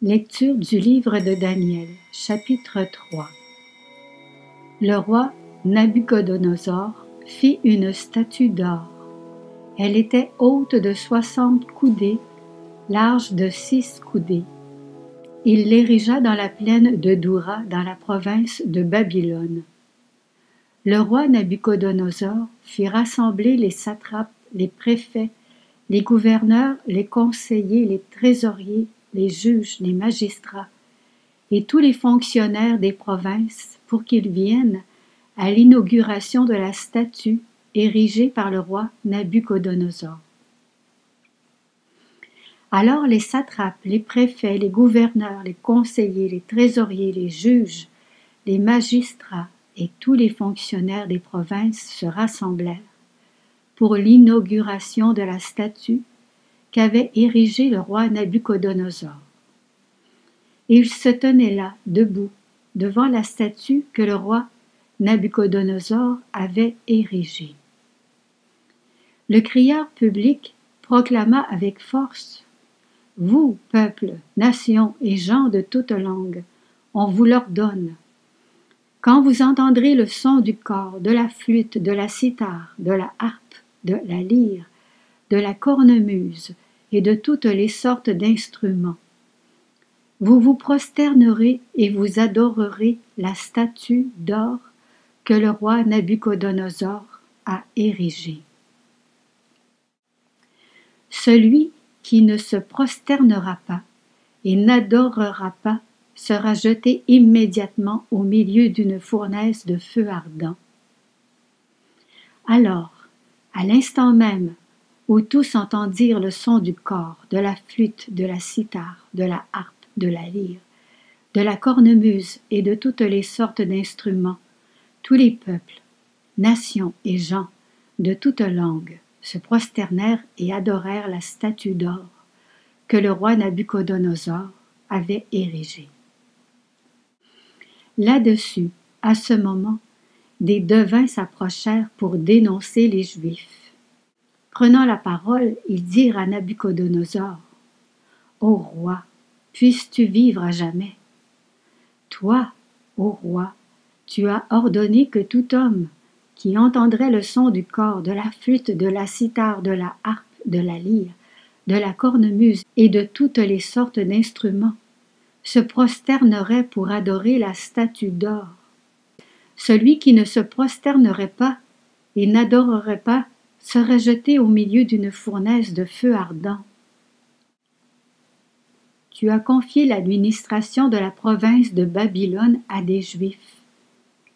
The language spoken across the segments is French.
Lecture du livre de Daniel, chapitre 3. Le roi Nabuchodonosor fit une statue d'or. Elle était haute de 60 coudées, large de 6 coudées. Il l'érigea dans la plaine de Doura, dans la province de Babylone. Le roi Nabuchodonosor fit rassembler les satrapes, les préfets, les gouverneurs, les conseillers, les trésoriers, les juges, les magistrats et tous les fonctionnaires des provinces pour qu'ils viennent à l'inauguration de la statue érigée par le roi Nabuchodonosor. Alors les satrapes, les préfets, les gouverneurs, les conseillers, les trésoriers, les juges, les magistrats et tous les fonctionnaires des provinces se rassemblèrent pour l'inauguration de la statue qu'avait érigée le roi Nabuchodonosor. Ils se tenaient là, debout, devant la statue que le roi Nabuchodonosor avait érigée. Le crieur public proclama avec force : « Vous, peuple, nations et gens de toutes langues, on vous l'ordonne. Quand vous entendrez le son du cor, de la flûte, de la cithare, de la harpe, de la lyre, de la cornemuse et de toutes les sortes d'instruments, vous vous prosternerez et vous adorerez la statue d'or que le roi Nabuchodonosor a érigée. Celui qui ne se prosternera pas et n'adorera pas sera jeté immédiatement au milieu d'une fournaise de feu ardent. » Alors, à l'instant même où tous entendirent le son du cor, de la flûte, de la cithare, de la harpe, de la lyre, de la cornemuse et de toutes les sortes d'instruments, tous les peuples, nations et gens de toutes langues se prosternèrent et adorèrent la statue d'or que le roi Nabuchodonosor avait érigée. Là-dessus, à ce moment, des devins s'approchèrent pour dénoncer les Juifs. Prenant la parole, ils dirent à Nabuchodonosor : « Ô roi, puisses-tu vivre à jamais ? Toi, ô roi, tu as ordonné que tout homme qui entendrait le son du cor, de la flûte, de la cithare, de la harpe, de la lyre, de la cornemuse et de toutes les sortes d'instruments se prosternerait pour adorer la statue d'or. Celui qui ne se prosternerait pas et n'adorerait pas serait jeté au milieu d'une fournaise de feu ardent. Tu as confié l'administration de la province de Babylone à des Juifs,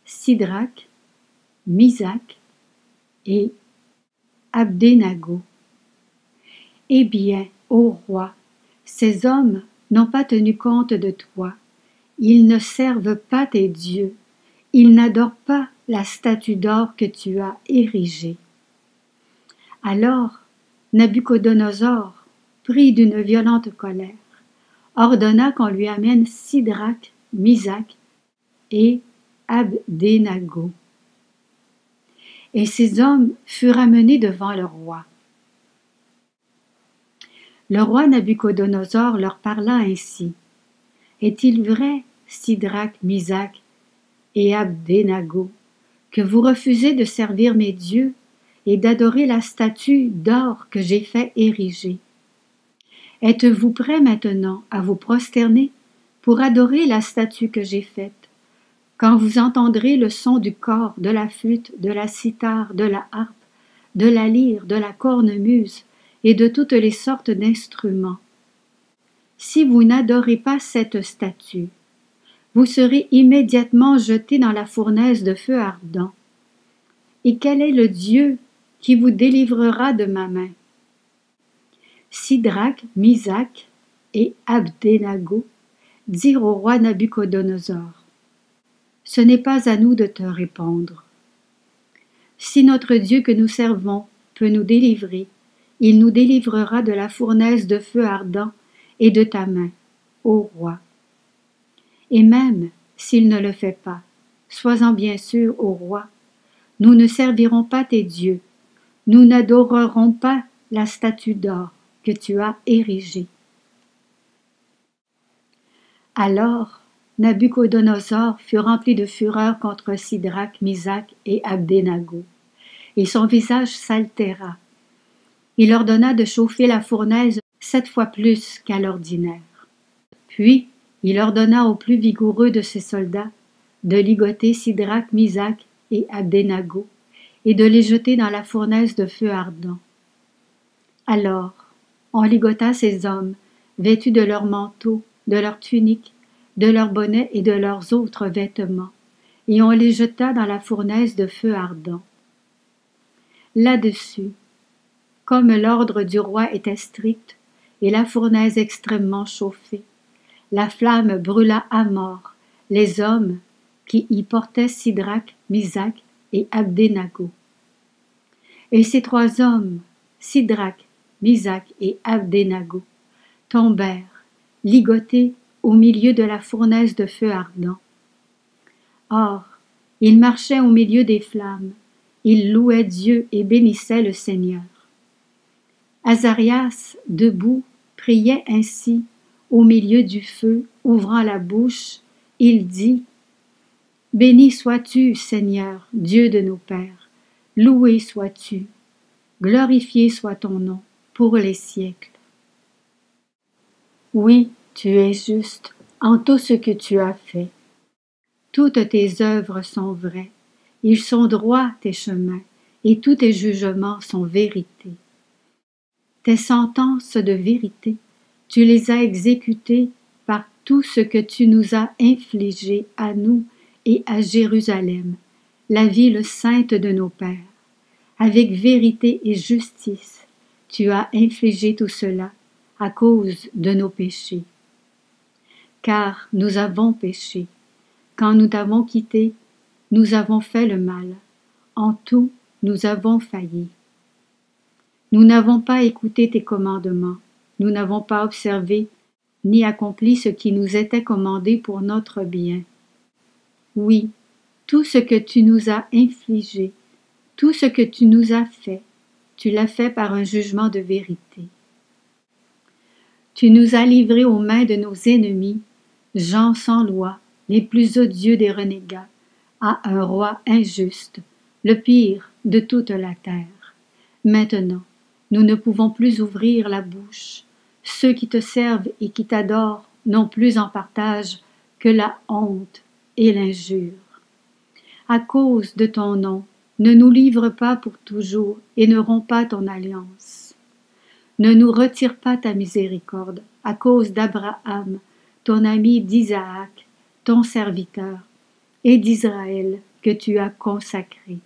Sidrac, Misac et Abdenago. Eh bien, ô roi, ces hommes n'ont pas tenu compte de toi, ils ne servent pas tes dieux, ils n'adorent pas la statue d'or que tu as érigée. » Alors Nabuchodonosor, pris d'une violente colère, ordonna qu'on lui amène Sidrac, Misac et Abdenago. Et ces hommes furent amenés devant le roi. Le roi Nabuchodonosor leur parla ainsi : « Est-il vrai, Sidrac, Misac et Abdenago, que vous refusez de servir mes dieux et d'adorer la statue d'or que j'ai fait ériger? Êtes-vous prêts maintenant à vous prosterner pour adorer la statue que j'ai faite, quand vous entendrez le son du cor, de la flûte, de la cithare, de la harpe, de la lyre, de la cornemuse et de toutes les sortes d'instruments? Si vous n'adorez pas cette statue, vous serez immédiatement jetés dans la fournaise de feu ardent. Et quel est le Dieu qui vous délivrera de ma main? » Sidrac, Misac et Abdenago dirent au roi Nabuchodonosor : « Ce n'est pas à nous de te répondre. Si notre Dieu que nous servons peut nous délivrer, il nous délivrera de la fournaise de feu ardent et de ta main, ô roi. Et même s'il ne le fait pas, sois-en bien sûr, ô roi, nous ne servirons pas tes dieux, nous n'adorerons pas la statue d'or que tu as érigée. » Alors Nabuchodonosor fut rempli de fureur contre Sidrac, Misac et Abdenago, et son visage s'altéra. Il ordonna de chauffer la fournaise 7 fois plus qu'à l'ordinaire. Puis il ordonna aux plus vigoureux de ses soldats de ligoter Sidrac, Misac et Abdenago, et de les jeter dans la fournaise de feu ardent. Alors on ligota ces hommes, vêtus de leurs manteaux, de leurs tuniques, de leurs bonnets et de leurs autres vêtements, et on les jeta dans la fournaise de feu ardent. Là-dessus, comme l'ordre du roi était strict, et la fournaise extrêmement chauffée, la flamme brûla à mort les hommes qui y portaient Sidrac, Misac et Abdenago. Et ces 3 hommes, Sidrac, Misac et Abdenago, tombèrent, ligotés au milieu de la fournaise de feu ardent. Or, ils marchaient au milieu des flammes, ils louaient Dieu et bénissaient le Seigneur. Azarias, debout, priait ainsi, au milieu du feu, ouvrant la bouche, il dit : « Béni sois-tu, Seigneur, Dieu de nos pères, loué sois-tu, glorifié soit ton nom pour les siècles. » Oui, tu es juste en tout ce que tu as fait. Toutes tes œuvres sont vraies, ils sont droits tes chemins, et tous tes jugements sont vérité. Tes sentences de vérité, tu les as exécutées par tout ce que tu nous as infligé à nous et à Jérusalem, la ville sainte de nos pères. Avec vérité et justice, tu as infligé tout cela à cause de nos péchés. Car nous avons péché. Quand nous t'avons quitté, nous avons fait le mal. En tout, nous avons failli. Nous n'avons pas écouté tes commandements. Nous n'avons pas observé ni accompli ce qui nous était commandé pour notre bien. Oui, tout ce que tu nous as infligé, tout ce que tu nous as fait, tu l'as fait par un jugement de vérité. Tu nous as livrés aux mains de nos ennemis, gens sans loi, les plus odieux des renégats, à un roi injuste, le pire de toute la terre. Maintenant, nous ne pouvons plus ouvrir la bouche. Ceux qui te servent et qui t'adorent n'ont plus en partage que la honte et l'injure. À cause de ton nom, ne nous livre pas pour toujours et ne romps pas ton alliance. Ne nous retire pas ta miséricorde à cause d'Abraham, ton ami d'Isaac, ton serviteur, et d'Israël que tu as consacré.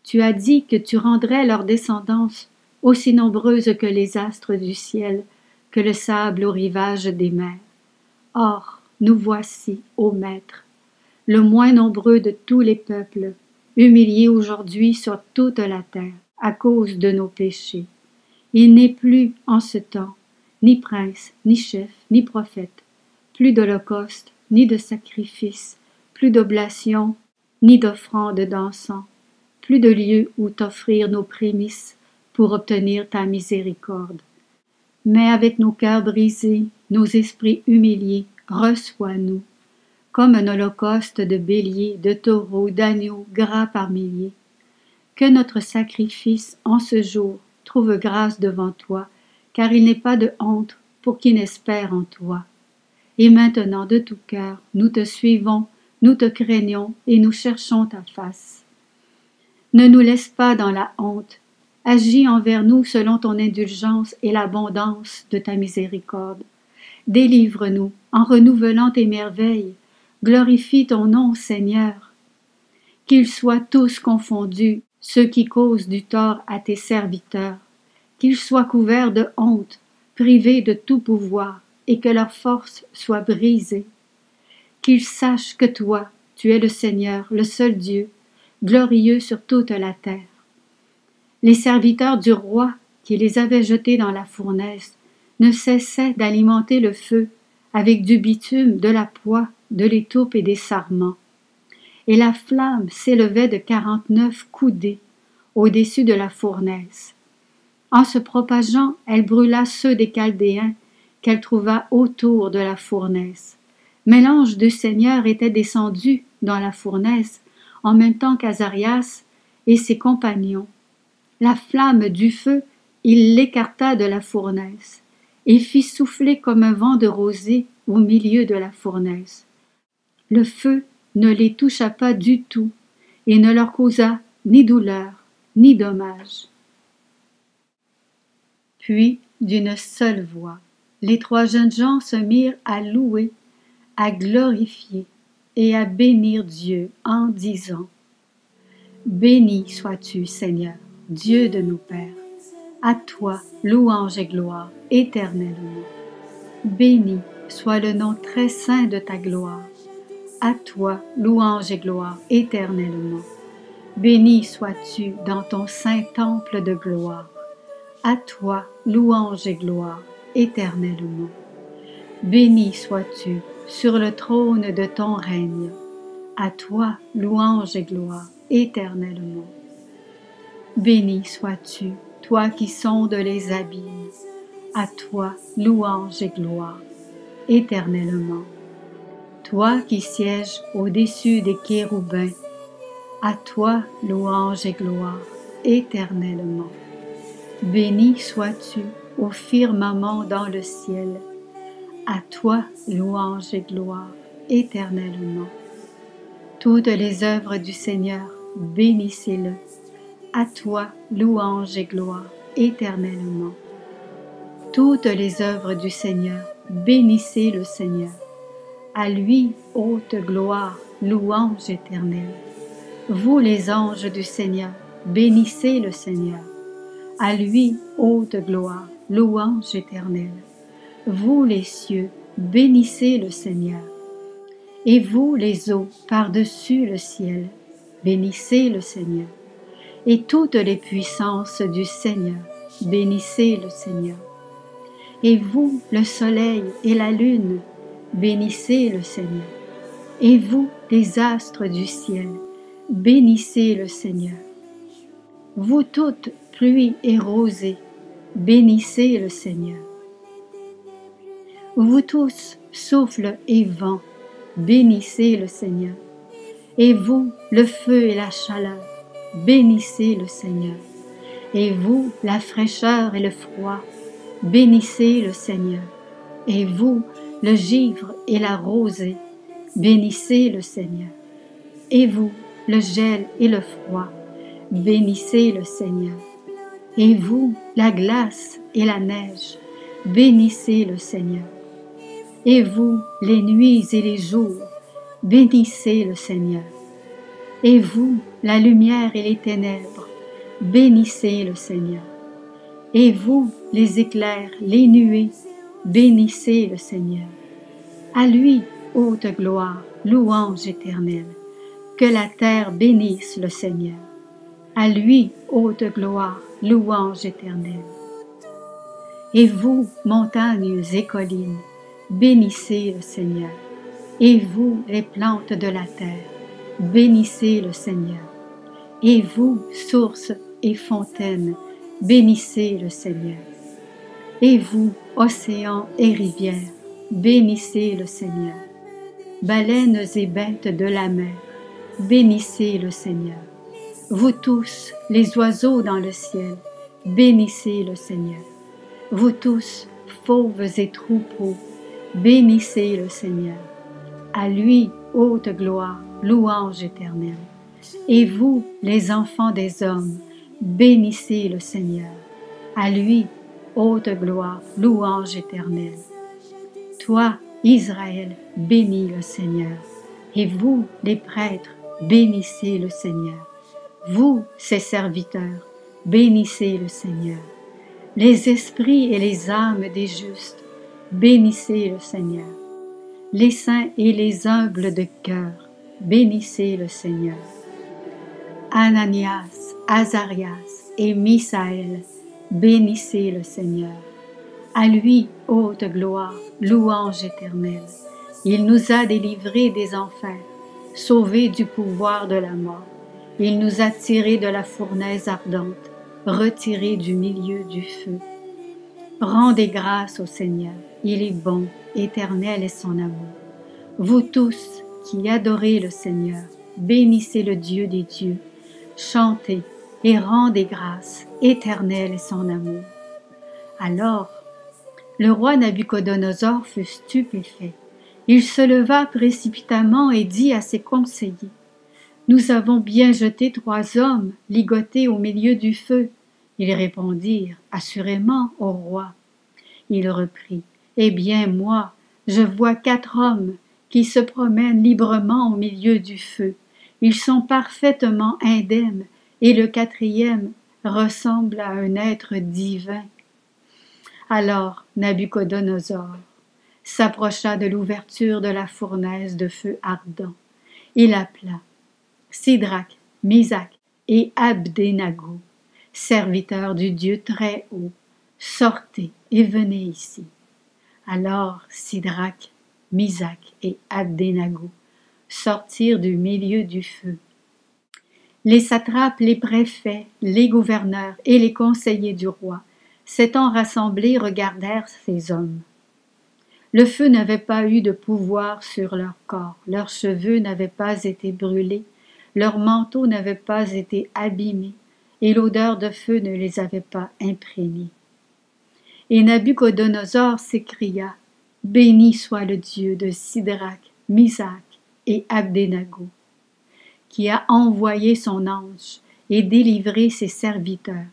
Tu as dit que tu rendrais leur descendance aussi nombreuse que les astres du ciel, que le sable au rivage des mers. Or, nous voici, ô Maître, le moins nombreux de tous les peuples, humiliés aujourd'hui sur toute la terre à cause de nos péchés. Il n'est plus en ce temps ni prince, ni chef, ni prophète, plus d'holocauste, ni de sacrifice, plus d'oblation, ni d'offrande d'encens, plus de lieu où t'offrir nos prémices pour obtenir ta miséricorde. Mais avec nos cœurs brisés, nos esprits humiliés, reçois-nous, comme un holocauste de béliers, de taureaux, d'agneaux, gras par milliers. Que notre sacrifice en ce jour trouve grâce devant toi, car il n'est pas de honte pour qui n'espère en toi. Et maintenant, de tout cœur, nous te suivons, nous te craignons et nous cherchons ta face. Ne nous laisse pas dans la honte. Agis envers nous selon ton indulgence et l'abondance de ta miséricorde. Délivre-nous en renouvelant tes merveilles. Glorifie ton nom, Seigneur. Qu'ils soient tous confondus, ceux qui causent du tort à tes serviteurs. Qu'ils soient couverts de honte, privés de tout pouvoir, et que leur force soit brisée. Qu'ils sachent que toi, tu es le Seigneur, le seul Dieu, glorieux sur toute la terre. Les serviteurs du roi, qui les avaient jetés dans la fournaise, ne cessaient d'alimenter le feu avec du bitume, de la poix, de l'étoupe et des sarments. Et la flamme s'élevait de 49 coudées au-dessus de la fournaise. En se propageant, elle brûla ceux des Chaldéens qu'elle trouva autour de la fournaise. Mais l'ange du Seigneur était descendu dans la fournaise en même temps qu'Azarias et ses compagnons. La flamme du feu, il l'écarta de la fournaise et fit souffler comme un vent de rosée au milieu de la fournaise. Le feu ne les toucha pas du tout et ne leur causa ni douleur ni dommage. Puis, d'une seule voix, les trois jeunes gens se mirent à louer, à glorifier et à bénir Dieu en disant: Béni sois-tu, Seigneur, Dieu de nos pères, à toi louange et gloire éternellement. Béni soit le nom très saint de ta gloire, à toi louange et gloire éternellement. Béni sois-tu dans ton saint temple de gloire, à toi louange et gloire éternellement. Béni sois-tu sur le trône de ton règne, à toi louange et gloire éternellement. Béni sois-tu, toi qui sondes les abîmes, à toi louange et gloire éternellement. Toi qui sièges au-dessus des chérubins, à toi louange et gloire éternellement. Béni sois-tu au firmament dans le ciel, à toi louange et gloire éternellement. Toutes les œuvres du Seigneur, bénissez-le, à toi louange et gloire éternellement. Toutes les œuvres du Seigneur, bénissez le Seigneur, à lui haute gloire, louange éternelle. Vous les anges du Seigneur, bénissez le Seigneur, à lui haute gloire, louange éternelle. Vous les cieux, bénissez le Seigneur, et vous les eaux par-dessus le ciel, bénissez le Seigneur, et toutes les puissances du Seigneur, bénissez le Seigneur. Et vous, le soleil et la lune, bénissez le Seigneur. Et vous, les astres du ciel, bénissez le Seigneur. Vous toutes, pluie et rosée, bénissez le Seigneur. Vous tous, souffle et vent, bénissez le Seigneur. Et vous, le feu et la chaleur, bénissez le Seigneur. Et vous, la fraîcheur et le froid, bénissez le Seigneur. Et vous, le givre et la rosée, bénissez le Seigneur. Et vous, le gel et le froid, bénissez le Seigneur. Et vous, la glace et la neige, bénissez le Seigneur. Et vous, les nuits et les jours, bénissez le Seigneur. Et vous, la lumière et les ténèbres, bénissez le Seigneur. Et vous, les éclairs, les nuées, bénissez le Seigneur. À lui, haute gloire, louange éternelle. Que la terre bénisse le Seigneur. À lui, haute gloire, louange éternelle. Et vous, montagnes et collines, bénissez le Seigneur. Et vous, les plantes de la terre, bénissez le Seigneur. Et vous, sources et fontaines, bénissez le Seigneur. Et vous, océans et rivières, bénissez le Seigneur. Baleines et bêtes de la mer, bénissez le Seigneur. Vous tous, les oiseaux dans le ciel, bénissez le Seigneur. Vous tous, fauves et troupeaux, bénissez le Seigneur. À lui, haute gloire, louange éternelle. Et vous, les enfants des hommes, bénissez le Seigneur. À lui, haute gloire, louange éternelle. Toi, Israël, bénis le Seigneur. Et vous, les prêtres, bénissez le Seigneur. Vous, ses serviteurs, bénissez le Seigneur. Les esprits et les âmes des justes, bénissez le Seigneur. Les saints et les humbles de cœur, bénissez le Seigneur. Ananias, Azarias et Misaël, bénissez le Seigneur. À lui, haute gloire, louange éternelle. Il nous a délivrés des enfers, sauvés du pouvoir de la mort. Il nous a tirés de la fournaise ardente, retirés du milieu du feu. Rendez grâce au Seigneur, il est bon, éternel est son amour. Vous tous qui adorez le Seigneur, bénissez le Dieu des dieux, chantez et rendez grâce, éternel est son amour. Alors, le roi Nabuchodonosor fut stupéfait. Il se leva précipitamment et dit à ses conseillers, « Nous avons bien jeté 3 hommes ligotés au milieu du feu. » Ils répondirent, « Assurément, ô roi. » Il reprit, « Eh bien, moi, je vois 4 hommes qui se promènent librement au milieu du feu. Ils sont parfaitement indemnes, et le 4e ressemble à un être divin. » Alors Nabuchodonosor s'approcha de l'ouverture de la fournaise de feu ardent. Il appela Sidrac, Misac et Abdenago, serviteurs du Dieu très haut, sortez et venez ici. Alors Sidrac, Misac et Abdenago sortirent du milieu du feu. Les satrapes, les préfets, les gouverneurs et les conseillers du roi, s'étant rassemblés, regardèrent ces hommes. Le feu n'avait pas eu de pouvoir sur leur corps, leurs cheveux n'avaient pas été brûlés, leurs manteaux n'avaient pas été abîmés, et l'odeur de feu ne les avait pas imprégnés. Et Nabuchodonosor s'écria, « Béni soit le Dieu de Sidrac, Misac et Abdenago, qui a envoyé son ange et délivré ses serviteurs.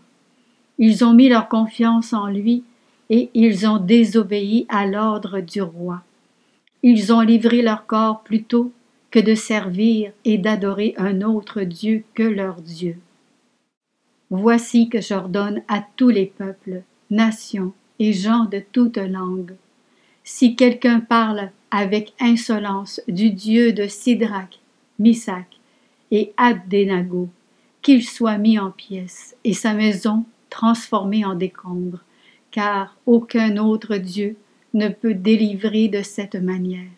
Ils ont mis leur confiance en lui et ils ont désobéi à l'ordre du roi. Ils ont livré leur corps plutôt que de servir et d'adorer un autre Dieu que leur Dieu. Voici que j'ordonne à tous les peuples, nations et gens de toute langue. Si quelqu'un parle avec insolence du Dieu de Sidrac, Misac et Abdenago, qu'il soit mis en pièces et sa maison transformée en décombres, car aucun autre Dieu ne peut délivrer de cette manière. »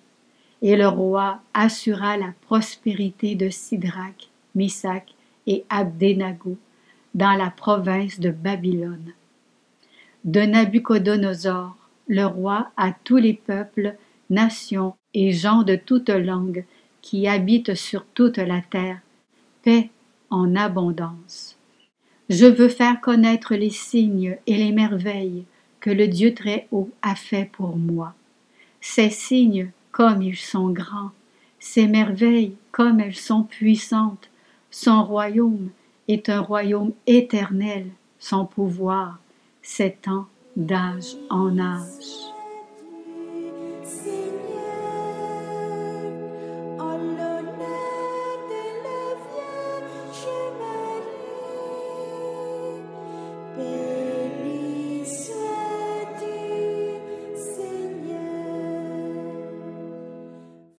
Et le roi assura la prospérité de Sidrac, Misac et Abdenago dans la province de Babylone. De Nabuchodonosor, le roi, à tous les peuples, nations et gens de toute langue qui habitent sur toute la terre, paix en abondance. Je veux faire connaître les signes et les merveilles que le Dieu très haut a fait pour moi. Ces signes, comme ils sont grands, ces merveilles, comme elles sont puissantes, son royaume est un royaume éternel, son pouvoir s'étend d'âge en âge.